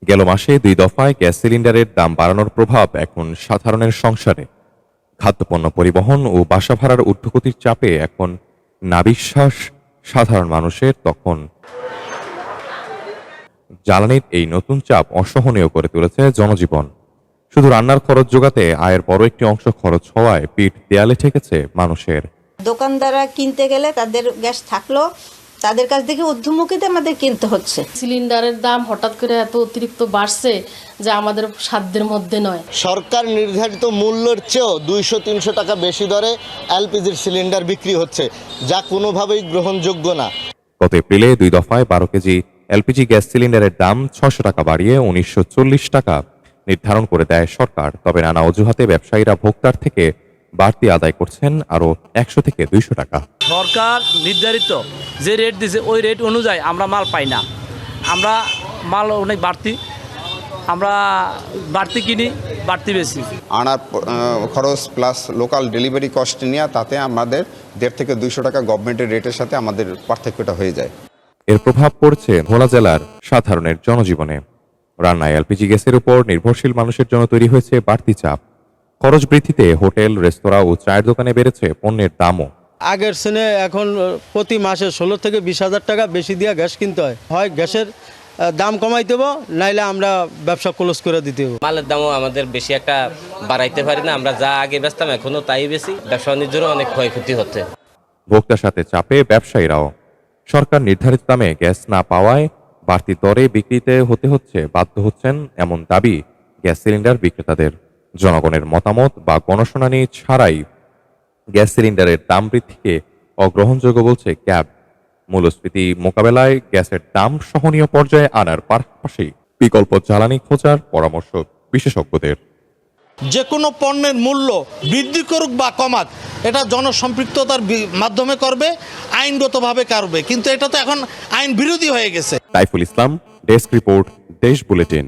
গেল মাসে 2 দফায় গ্যাস সিলিন্ডারের দাম বাড়ানোর প্রভাব এখন সাধারণের সংসারে। খাদ্যপণ্য পরিবহন ও বাসা ভাড়ার ঊর্ধ্বগতির চাপে এখন নাভিশ্বাস সাধারণ মানুষের। তখন জ্বালানির এই নতুন চাপ অসহনীয় করে তুলেছে জনজীবন। শুধু রান্নার খরচ জোগাতে আয়ের বড় একটি অংশ খরচ হওয়ায় পিঠ দেয়ালে ঠেকেছে মানুষের। দোকানদাররা কিনতে গেলে তাদের গ্যাস থাকলো, তাদের কাছ থেকে ঊর্ধ্বমুখীতে আমাদের কিনতে হচ্ছে। সিলিন্ডারের দাম হঠাৎ করে এত অতিরিক্ত বাড়ছে যা আমাদের সাধ্যের মধ্যে নয়। সরকার নির্ধারিত মূল্যের চেয়েও 200-300 টাকা বেশি দরে এলপিজির সিলিন্ডার বিক্রি হচ্ছে, যা কোনোভাবেই গ্রহণযোগ্য না। গত এপ্রিলে 2 দফায় 12 কেজি এলপিজি গ্যাস সিলিন্ডারের দাম 600 টাকা বাড়িয়ে 1940 টাকা নির্ধারণ করে দেয় সরকার। তবে নানা অজুহাতে ব্যবসায়ীরা ভোক্তার থেকে বাড়তি আদায় করছেন আরও 100 থেকে 200 টাকা। সরকার নির্ধারিত যে রেট দিছে ওই রেট অনুযায়ী আমরা মাল পাই না। আমরা মাল অনেক আমরা বাড়তি কিনি, বাড়তি বেশি আনার খরচ প্লাস লোকাল ডেলিভারি কস্ট নিয়ে তাতে আমাদের 150 থেকে 200 টাকা গভর্নমেন্টের রেটের সাথে আমাদের পার্থক্যটা হয়ে যায়। এর প্রভাব পড়ছে ভোলা জেলার সাধারণের জনজীবনে। রান্নায় এলপিজি গ্যাসের উপর নির্ভরশীল মানুষের জন্য তৈরি হয়েছে বাড়তি চাপ। খরচ বৃদ্ধিতে হোটেল, রেস্তোরাঁ ও চায়ের দোকানে বেড়েছে পণ্যের দামও। আগের শ্রেণে এখন প্রতি মাসে 16 থেকে 20,000 টাকা বেশি দিয়ে গ্যাস কিনতে হয় গ্যাসের দাম কমাই দেবো, নাইলে আমরা ব্যবসা ক্লোজ করে দিতে হবে। মালের দামও আমাদের বেশি একটা বাড়াইতে পারি না, আমরা যা আগে বেচতাম এখনও তাই বেশি। ব্যবসা বাণিজ্যেরও অনেক ক্ষয়ক্ষতি হচ্ছে। ভোক্তার সাথে চাপে ব্যবসায়ীরাও। সরকার নির্ধারিত দামে গ্যাস না পাওয়ায় বাড়তি দরে বিক্রিতে হচ্ছে বাধ্য হচ্ছেন এমন দাবি গ্যাস সিলিন্ডার বিক্রেতাদের। জনগণের মতামত বা গণশুনানি ছাড়াই গ্যাস সিলিন্ডারের দাম বৃদ্ধিকে অগ্রহণযোগ্য বলছে ক্যাব। মূল্যস্ফীতি মোকাবেলায় গ্যাসের দাম সহনীয় পর্যায়ে আনার পাশাপাশি বিকল্প জ্বালানি খোঁজার পরামর্শ বিশেষজ্ঞদের। যে কোনো পণ্যের মূল্য বৃদ্ধি করুক বা কমাক, এটা জনসম্পৃক্ততার মাধ্যমে করবে, আইনগতভাবে করবে, কিন্তু এটা তো এখন আইন বিরোধী হয়ে গেছে। সাইফুল ইসলাম, ডেস্ক রিপোর্ট, দেশ বুলেটিন।